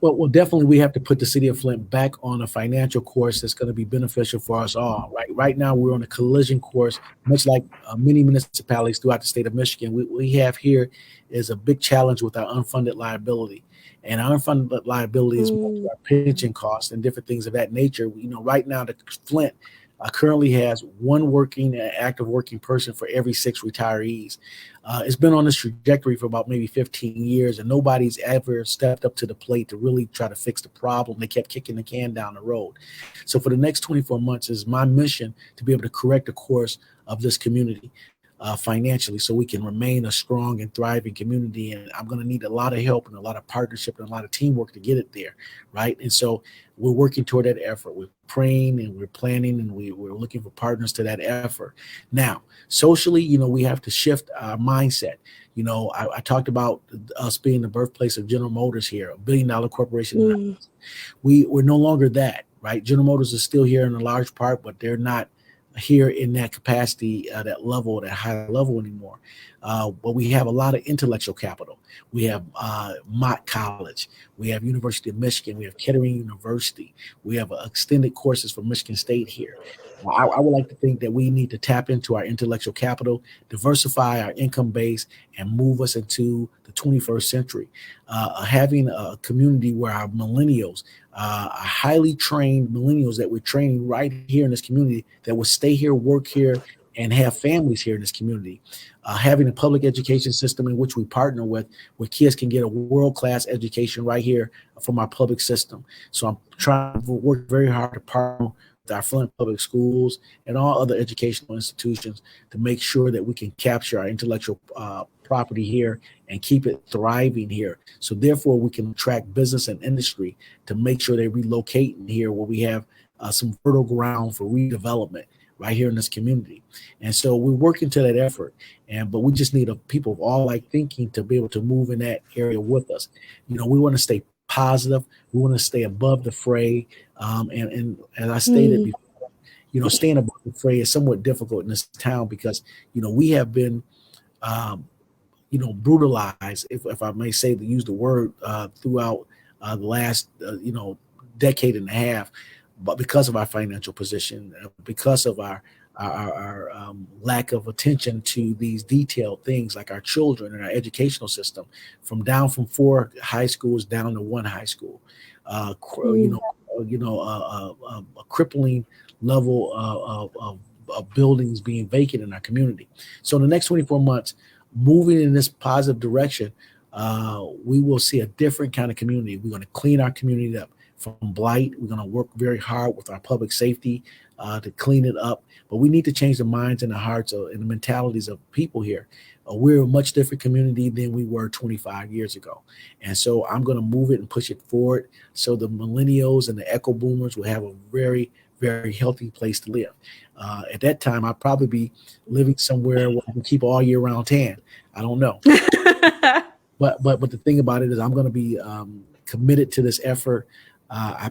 Well, definitely we have to put the city of Flint back on a financial course that's going to be beneficial for us all, right? Right now, we're on a collision course, much like many municipalities throughout the state of Michigan. We have here is a big challenge with our unfunded liability. And our unfunded liability is our pension costs and different things of that nature. You know, right now, the Flint currently has one active working person for every 6 retirees. It's been on this trajectory for about maybe 15 years, and nobody's ever stepped up to the plate to really try to fix the problem. They kept kicking the can down the road. So for the next 24 months is my mission to be able to correct the course of this community financially so we can remain a strong and thriving community. And I'm going to need a lot of help and a lot of partnership and a lot of teamwork to get it there, right? And so we're working toward that effort. We're praying and we're planning and we're looking for partners to that effort. Now, socially, you know, we have to shift our mindset. You know, I talked about us being the birthplace of General Motors here, $1 billion corporation. We're no longer that, right? General Motors is still here in a large part, but they're not here in that capacity, that level, that high level anymore. But we have a lot of intellectual capital. We have Mott College. We have University of Michigan. We have Kettering University. We have extended courses from Michigan State here. I would like to think that we need to tap into our intellectual capital, diversify our income base, and move us into the 21st century. Having a community where our millennials, highly trained millennials that we're training right here in this community that will stay here, work here, and have families here in this community. Having a public education system in which we partner with, where kids can get a world-class education right here from our public system. So I'm trying to work very hard to partner with our Flint Public Schools and all other educational institutions to make sure that we can capture our intellectual property here and keep it thriving here. So therefore, we can attract business and industry to make sure they relocate in here where we have some fertile ground for redevelopment right here in this community. And so we're working to that effort. But we just need people of all like thinking to be able to move in that area with us. You know, we want to stay positive. We want to stay above the fray. And as I stated before, you know, staying above the fray is somewhat difficult in this town because, you know, we have been brutalized, if I may say, to use the word, throughout the last decade and a half, but because of our financial position, because of our lack of attention to these detailed things like our children and our educational system, down from 4 high schools down to 1 high school, a crippling level of buildings being vacant in our community. So in the next 24 months, moving in this positive direction, we will see a different kind of community. We're going to clean our community up from blight. We're going to work very hard with our public safety to clean it up. But we need to change the minds and the hearts and the mentalities of people here. We're a much different community than we were 25 years ago. And so I'm going to move it and push it forward so the millennials and the echo boomers will have a very, very healthy place to live. At that time, I'll probably be living somewhere where I can keep all year round tan. I don't know. But the thing about it is I'm going to be committed to this effort. I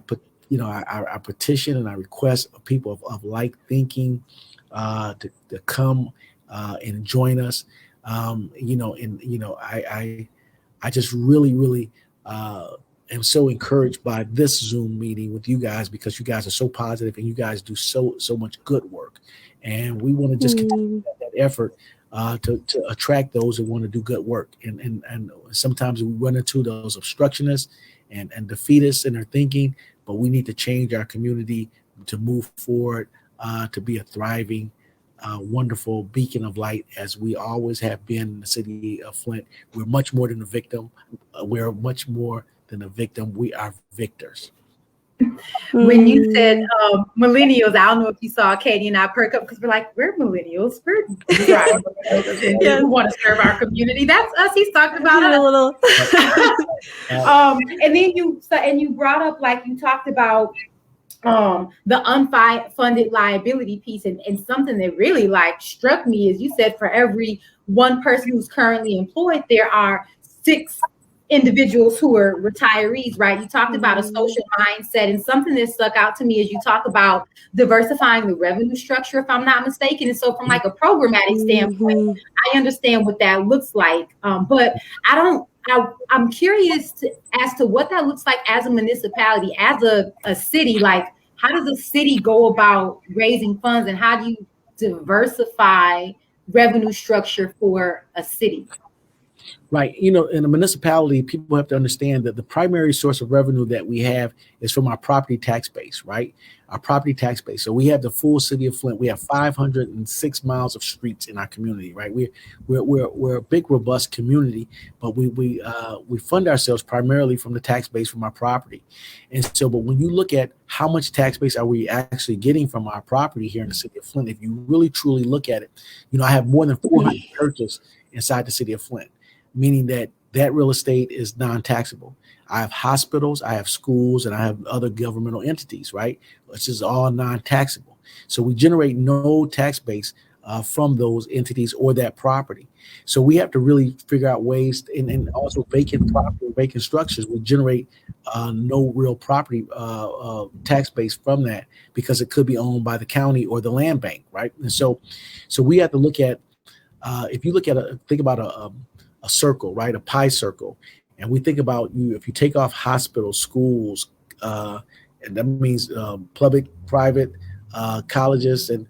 petition and I request people of like thinking to come and join us. I just really am so encouraged by this Zoom meeting with you guys, because you guys are so positive and you guys do so much good work, and we want to just continue that effort to attract those who want to do good work. And sometimes we run into those obstructionists and defeatists in their thinking, but we need to change our community to move forward, to be a thriving, wonderful beacon of light, as we always have been in the city of Flint. We're much more than a victim. We're much more than a victim. We are victors. When you said millennials, I don't know if you saw Katie and I perk up, because we're like, we're millennials. We want to serve our community. That's us. He's talking about us. A little. And then you brought up, like, you talked about the unfunded liability piece, and something that really struck me is you said for every one person who's currently employed, there are 6 individuals who are retirees, right? You talked about a social mindset, and something that stuck out to me is you talk about diversifying the revenue structure, if I'm not mistaken. And so from a programmatic standpoint, I understand what that looks like, but I'm curious as to what that looks like as a municipality, as a city. Like, how does a city go about raising funds, and how do you diversify revenue structure for a city? Right. In a municipality, people have to understand that the primary source of revenue that we have is from our property tax base, right? Our property tax base. So we have the full city of Flint. We have 506 miles of streets in our community, right? We're a big, robust community, but we fund ourselves primarily from the tax base from our property. And so, but when you look at how much tax base are we actually getting from our property here in the city of Flint, if you really truly look at it, I have more than 400 churches inside the city of Flint, meaning that real estate is non-taxable. I have hospitals, I have schools, and I have other governmental entities, right? Which is all non-taxable. So we generate no tax base from those entities or that property. So we have to really figure out ways, and also vacant property, vacant structures will generate no real property tax base from that, because it could be owned by the county or the land bank, right? And so we have to look at, if you look at think about a circle, right? A pie circle. And we think about if you take off hospitals, schools, and that means public, private, colleges, and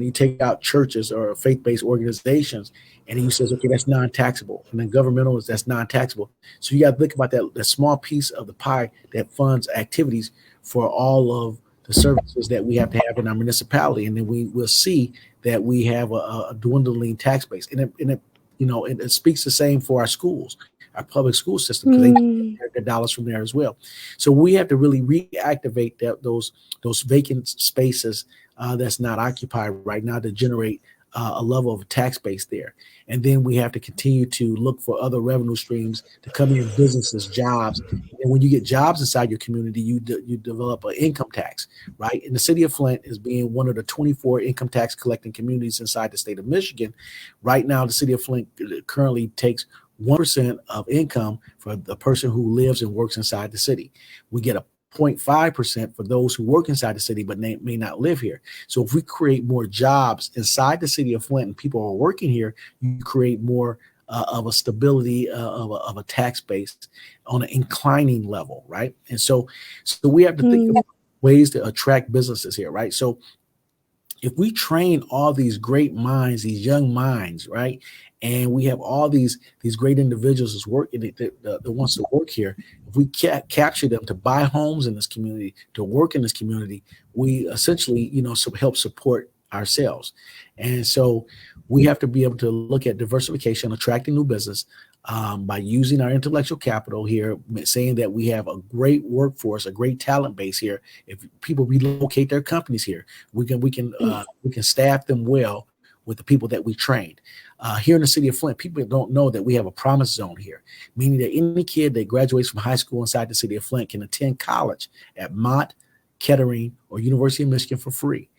you take out churches or faith-based organizations, and he says, okay, that's non-taxable. And then governmental that's non-taxable. So you got to think about that small piece of the pie that funds activities for all of the services that we have to have in our municipality. And then we will see that we have a dwindling tax base. And it speaks the same for our schools, our public school system, because they get their dollars from there as well. So we have to really reactivate those vacant spaces that's not occupied right now to generate a level of tax base there. And then we have to continue to look for other revenue streams to come in, businesses, jobs. And when you get jobs inside your community, you develop an income tax, right? And the city of Flint is being one of the 24 income tax collecting communities inside the state of Michigan. Right now, the city of Flint currently takes 1% of income for the person who lives and works inside the city. We get a 0.5% for those who work inside the city but may not live here. So if we create more jobs inside the city of Flint and people are working here, you create more of a stability of a tax base on an inclining level, right? And so we have to think of ways to attract businesses here, right? So if we train all these great minds, these young minds, right, and we have all these great individuals that's working that wants to work here, if we capture them to buy homes in this community, to work in this community, we essentially, help support ourselves. And so we have to be able to look at diversification, attracting new business, by using our intellectual capital here, saying that we have a great workforce, a great talent base here. If people relocate their companies here, we can staff them well with the people that we trained. Here in the city of Flint, people don't know that we have a promise zone here, meaning that any kid that graduates from high school inside the city of Flint can attend college at Mott, Kettering, or University of Michigan for free.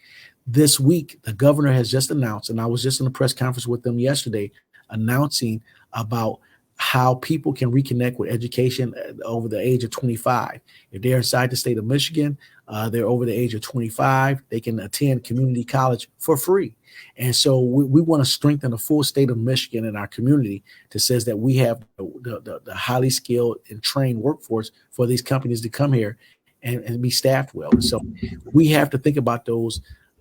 This week, the governor has just announced, and I was just in a press conference with them yesterday, announcing about how people can reconnect with education over the age of 25. If they're inside the state of Michigan, they're over the age of 25, they can attend community college for free. And so we want to strengthen the full state of Michigan in our community that says that we have the highly skilled and trained workforce for these companies to come here and be staffed well. And so we have to think about those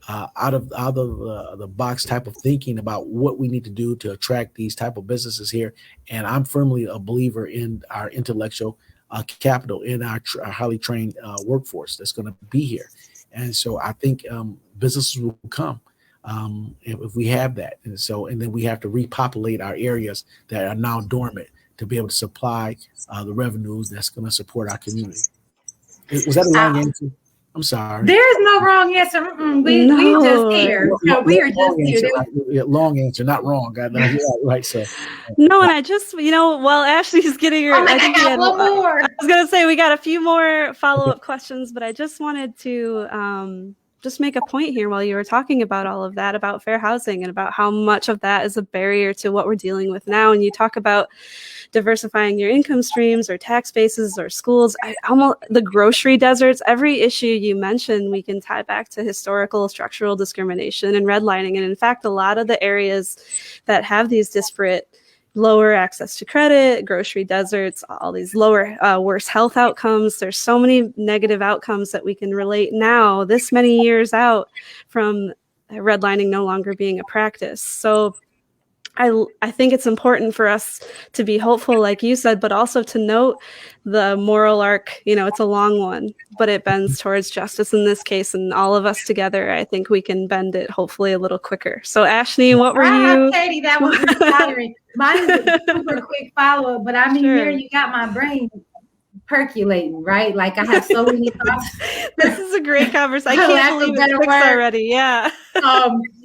out of the box type of thinking about what we need to do to attract these type of businesses here. And I'm firmly a believer in our intellectual capital, in our highly trained workforce that's going to be here. And so I think businesses will come if we have that. And then we have to repopulate our areas that are now dormant to be able to supply the revenues that's going to support our community. Was that a long answer? I'm sorry. There's no wrong answer. We just here. We are just here. Long answer, not wrong. Right. So. No, and I just, while Ashley's getting her, I think one more. I was going to say we got a few more follow-up questions, but I just wanted to just make a point here while you were talking about all of that, about fair housing and about how much of that is a barrier to what we're dealing with now. And you talk about diversifying your income streams or tax bases or schools, the grocery deserts, every issue you mentioned, we can tie back to historical structural discrimination and redlining. And in fact, a lot of the areas that have these disparate lower access to credit, grocery deserts, all these worse health outcomes. There's so many negative outcomes that we can relate now, this many years out from redlining no longer being a practice. So I think it's important for us to be hopeful, like you said, but also to note the moral arc. It's a long one, but it bends towards justice in this case. And all of us together, I think we can bend it hopefully a little quicker. So Ashley, what were you? Katie, that was inspiring. Mine is a super quick follow-up, but I mean, Sure. Here you got my brain percolating, right? Like I have so many thoughts. This is a great conversation. I can't believe it's 6 already. Yeah.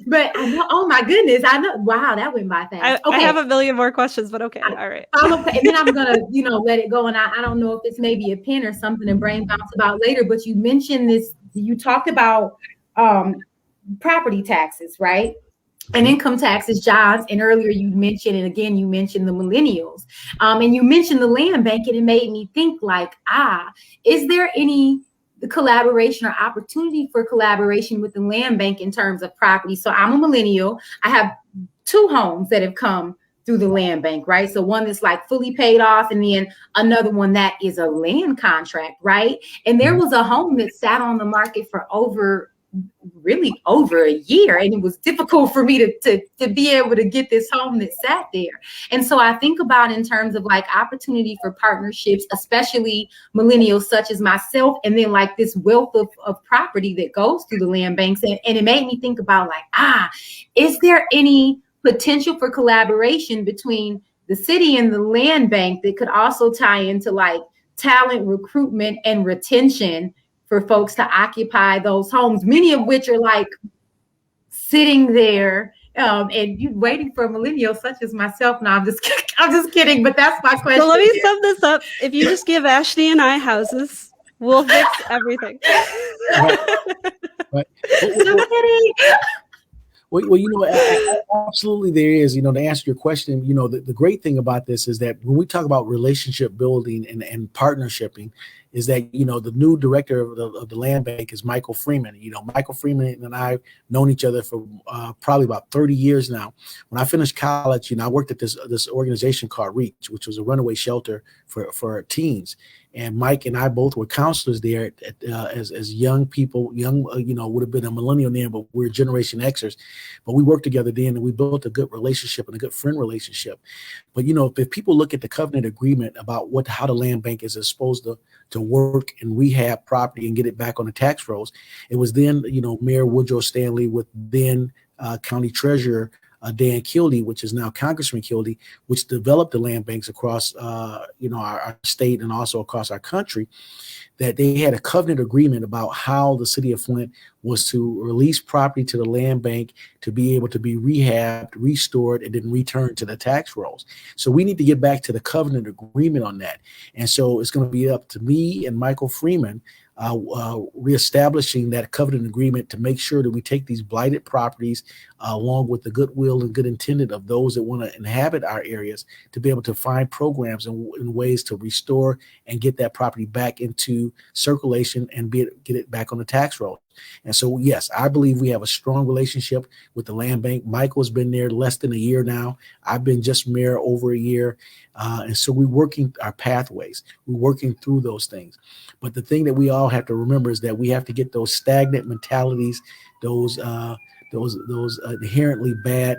But I know, oh my goodness, I know. Wow, that went by fast. I have a million more questions, but okay. All right. And then I'm gonna, let it go. And I don't know if it's maybe a pin or something and brain bounce about later, but you mentioned this, you talked about property taxes, right? And income taxes, jobs, and earlier you mentioned, and again, you mentioned the millennials. And you mentioned the land bank, and it made me think like, is there any collaboration or opportunity for collaboration with the land bank in terms of property? So I'm a millennial. I have 2 homes that have come through the land bank, right? So one that's like fully paid off, and then another one that is a land contract, right? And there was a home that sat on the market for over a year, and it was difficult for me to be able to get this home that sat there. And so I think about in terms of like opportunity for partnerships, especially millennials such as myself, and then like this wealth of property that goes through the land banks. And it made me think about like, is there any potential for collaboration between the city and the land bank that could also tie into like talent recruitment and retention for folks to occupy those homes, many of which are like sitting there and you waiting for a millennial such as myself. No, I'm just kidding, but that's my question. So let me sum this up. If you just give Ashley and I houses, we'll fix everything. Right. Well, absolutely there is, to answer your question, the great thing about this is that when we talk about relationship building and partnershiping is that, the new director of the land bank is Michael Freeman. Michael Freeman and I have known each other for probably about 30 years now. When I finished college, I worked at this organization called REACH, which was a runaway shelter for teens. And Mike and I both were counselors there as young people, would have been a millennial then, but we're Generation Xers. But we worked together then, and we built a good relationship and a good friend relationship. But, if people look at the covenant agreement about how the land bank is supposed to work and rehab property and get it back on the tax rolls, it was then, Mayor Woodrow Stanley with then County Treasurer Dan Kildee, which is now Congressman Kildee, which developed the land banks across, our state and also across our country, that they had a covenant agreement about how the city of Flint was to release property to the land bank to be able to be rehabbed, restored, and then returned to the tax rolls. So we need to get back to the covenant agreement on that. And so it's going to be up to me and Michael Freeman reestablishing that covenant agreement to make sure that we take these blighted properties along with the goodwill and good intent of those that want to inhabit our areas to be able to find programs and ways to restore and get that property back into circulation and get it back on the tax roll. And so, yes, I believe we have a strong relationship with the land bank. Michael's been there less than a year now. I've been just mayor over a year. And so we're working our pathways. We're working through those things. But the thing that we all have to remember is that we have to get those stagnant mentalities, those inherently bad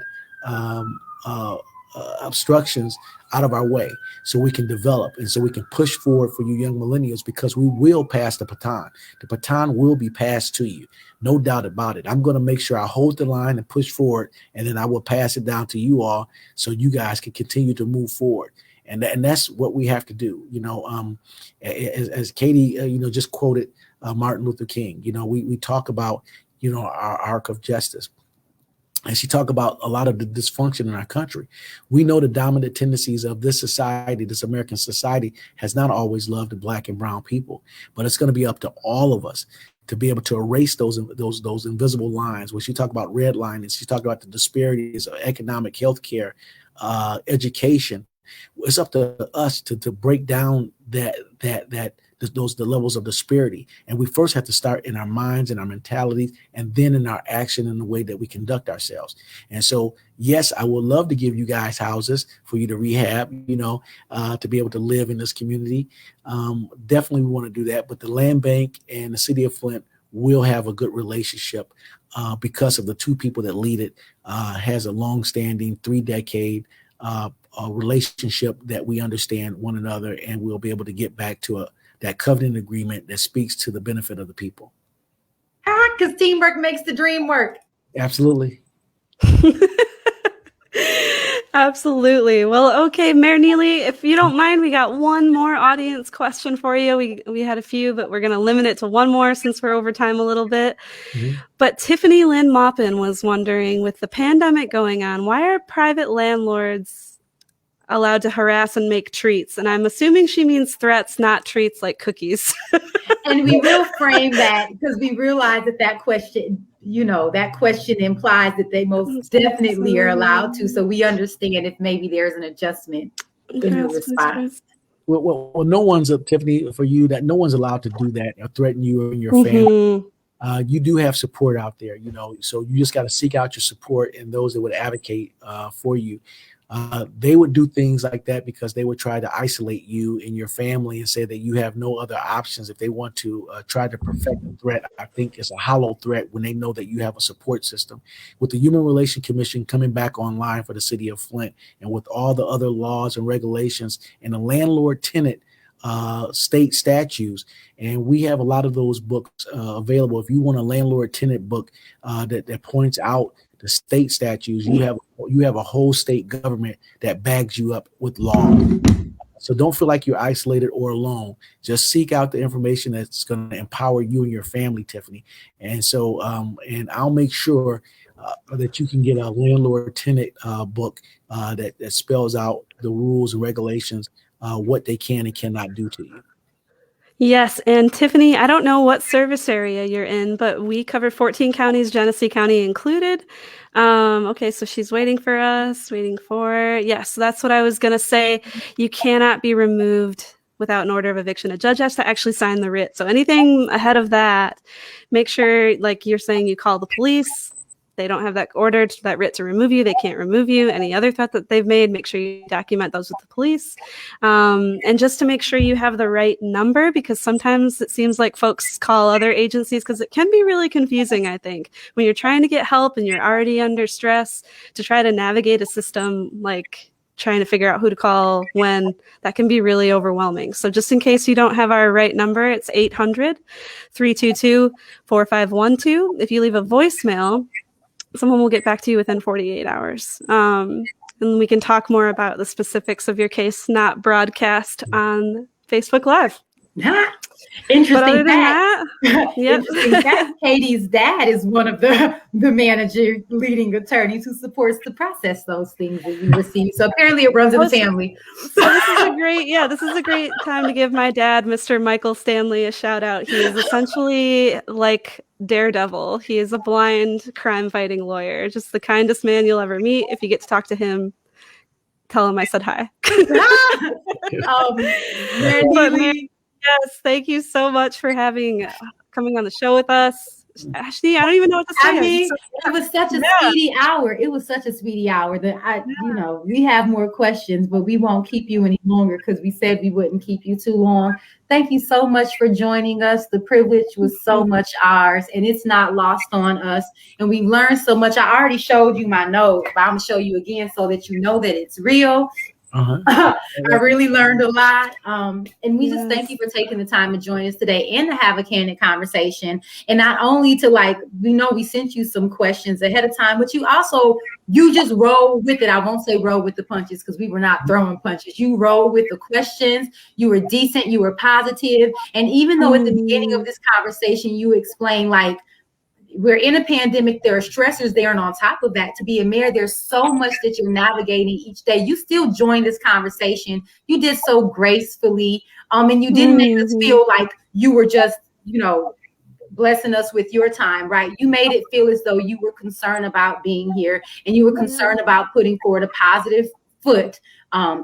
obstructions out of our way so we can develop and so we can push forward for you young millennials, because we will pass the baton. The baton will be passed to you. No doubt about it. I'm going to make sure I hold the line and push forward, and then I will pass it down to you all so you guys can continue to move forward. And that's what we have to do. As Katie, just quoted Martin Luther King, we talk about, our arc of justice. And she talked about a lot of the dysfunction in our country. We know the dominant tendencies of this society, this American society, has not always loved the Black and brown people, but it's going to be up to all of us to be able to erase those invisible lines. When she talked about redlining, she talked about the disparities of economic, healthcare, education. It's up to us to break down the levels of disparity. And we first have to start in our minds and our mentalities, and then in our action and the way that we conduct ourselves. And so, yes, I would love to give you guys houses for you to rehab, to be able to live in this community. Definitely we want to do that. But the land bank and the city of Flint will have a good relationship because of the two people that lead it. Has a long-standing 3-decade a relationship that we understand one another, and we'll be able to get back to that covenant agreement that speaks to the benefit of the people. Because teamwork makes the dream work. Absolutely. Absolutely. Well, okay, Mayor Neely, if you don't mind, we got one more audience question for you. We had a few, but we're going to limit it to one more since we're over time a little bit. Mm-hmm. But Tiffany Lynn Maupin was wondering, with the pandemic going on, why are private landlords allowed to harass and make treats? And I'm assuming she means threats, not treats like cookies. And we will frame that because we realize that question, that question implies that they most definitely are allowed to. So we understand if maybe there's an adjustment in the response. Well, no one's, Tiffany, for you, that no one's allowed to do that or threaten you and your family. You do have support out there, so you just got to seek out your support and those that would advocate for you. They would do things like that because they would try to isolate you and your family and say that you have no other options if they want to try to perfect the threat. I think it's a hollow threat when they know that you have a support system. With the Human Relations Commission coming back online for the city of Flint, and with all the other laws and regulations and the landlord-tenant state statutes, and we have a lot of those books available. If you want a landlord-tenant book that points out the state statutes, you have a whole state government that backs you up with law. So don't feel like you're isolated or alone. Just seek out the information that's going to empower you and your family, Tiffany. And so, and I'll make sure that you can get a landlord-tenant book that spells out the rules and regulations, what they can and cannot do to you. Yes, and Tiffany, I don't know what service area you're in, but we cover 14 counties, Genesee County included. Okay, so she's waiting for, yes, that's what I was going to say. You cannot be removed without an order of eviction. A judge has to actually sign the writ. So anything ahead of that, make sure, like you're saying, you call the police. They don't have that order, that writ to remove you. They can't remove you. Any other threat that they've made, make sure you document those with the police. And just to make sure you have the right number, because sometimes it seems like folks call other agencies, because it can be really confusing, I think, when you're trying to get help and you're already under stress to try to navigate a system, like trying to figure out who to call when, that can be really overwhelming. So just in case you don't have our right number, it's 800-322-4512. If you leave a voicemail, someone will get back to you within 48 hours. And we can talk more about the specifics of your case, not broadcast on Facebook Live. Interesting. But other than that, yep. Interesting fact, Katie's dad is one of the manager leading attorneys who supports to process those things that we receive. So apparently it runs in the family. So this is a great time to give my dad, Mr. Michael Stanley, a shout out. He is essentially like Daredevil. He is a blind crime fighting lawyer, just the kindest man you'll ever meet. If you get to talk to him, tell him I said hi. Yes, thank you so much for coming on the show with us. Ashley, I don't even know what to say. I mean, it was such a speedy hour. It was such a speedy hour that we have more questions, but we won't keep you any longer because we said we wouldn't keep you too long. Thank you so much for joining us. The privilege was so much ours, and it's not lost on us. And we learned so much. I already showed you my note, but I'm gonna show you again so that you know that it's real. I really learned a lot. And we just thank you for taking the time to join us today and to have a candid conversation. And not only to we sent you some questions ahead of time, but you just roll with it. I won't say roll with the punches because we were not throwing punches. You roll with the questions. You were decent. You were positive. And even though at the beginning of this conversation, you explained we're in a pandemic, there are stressors there, and on top of that, to be a mayor, there's so much that you're navigating each day. You still joined this conversation. You did so gracefully, and you didn't make us feel like you were just, blessing us with your time, right? You made it feel as though you were concerned about being here, and you were concerned about putting forward a positive foot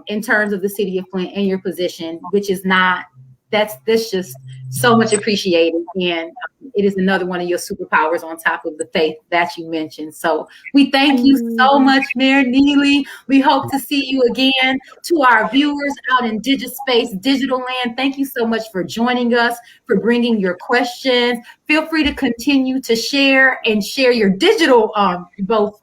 in terms of the city of Flint and your position, which is not. That's just so much appreciated. And it is another one of your superpowers on top of the faith that you mentioned. So we thank you so much, Mayor Neely. We hope to see you again. To our viewers out in DigiSpace, Digital Land, thank you so much for joining us, for bringing your questions. Feel free to continue to share your digital, both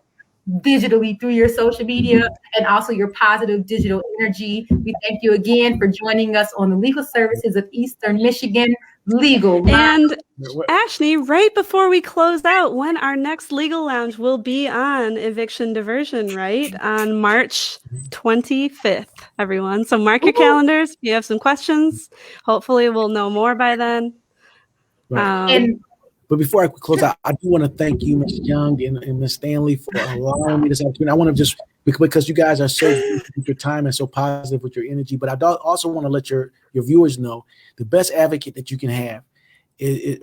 digitally through your social media and also your positive digital energy. We thank you again for joining us on the Legal Services of Eastern Michigan Legal Lounge. And Ashley, right before we close out, when our next Legal Lounge will be on eviction diversion, right? On March 25th, everyone. So mark your calendars. If you have some questions, hopefully we'll know more by then. Right. But before I close out, I do want to thank you, Ms. Young and Ms. Stanley, for allowing me this opportunity. I want to just, because you guys are so good with your time and so positive with your energy, but I also want to let your viewers know the best advocate that you can have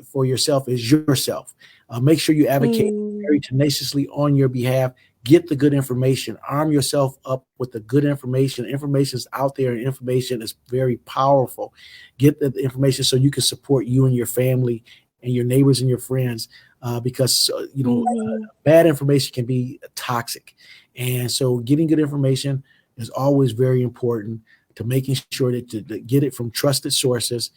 for yourself is yourself. Make sure you advocate very tenaciously on your behalf. Get the good information. Arm yourself up with the good information. Information is out there, and information is very powerful. Get the information so you can support you and your family and your neighbors and your friends, because bad information can be toxic. And so getting good information is always very important, to making sure that to get it from trusted sources,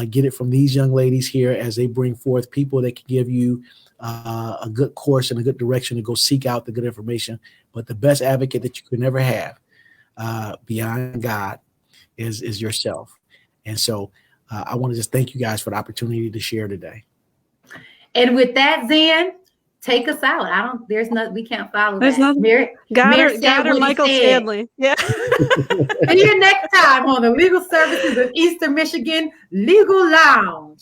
get it from these young ladies here as they bring forth people that can give you a good course and a good direction to go seek out the good information. But the best advocate that you could never have beyond God is yourself. And so I want to just thank you guys for the opportunity to share today. And with that, Zan, take us out. We can't follow There's that. nothing. God or Michael Stanley. Yeah. See you next time on the Legal Services of Eastern Michigan Legal Lounge.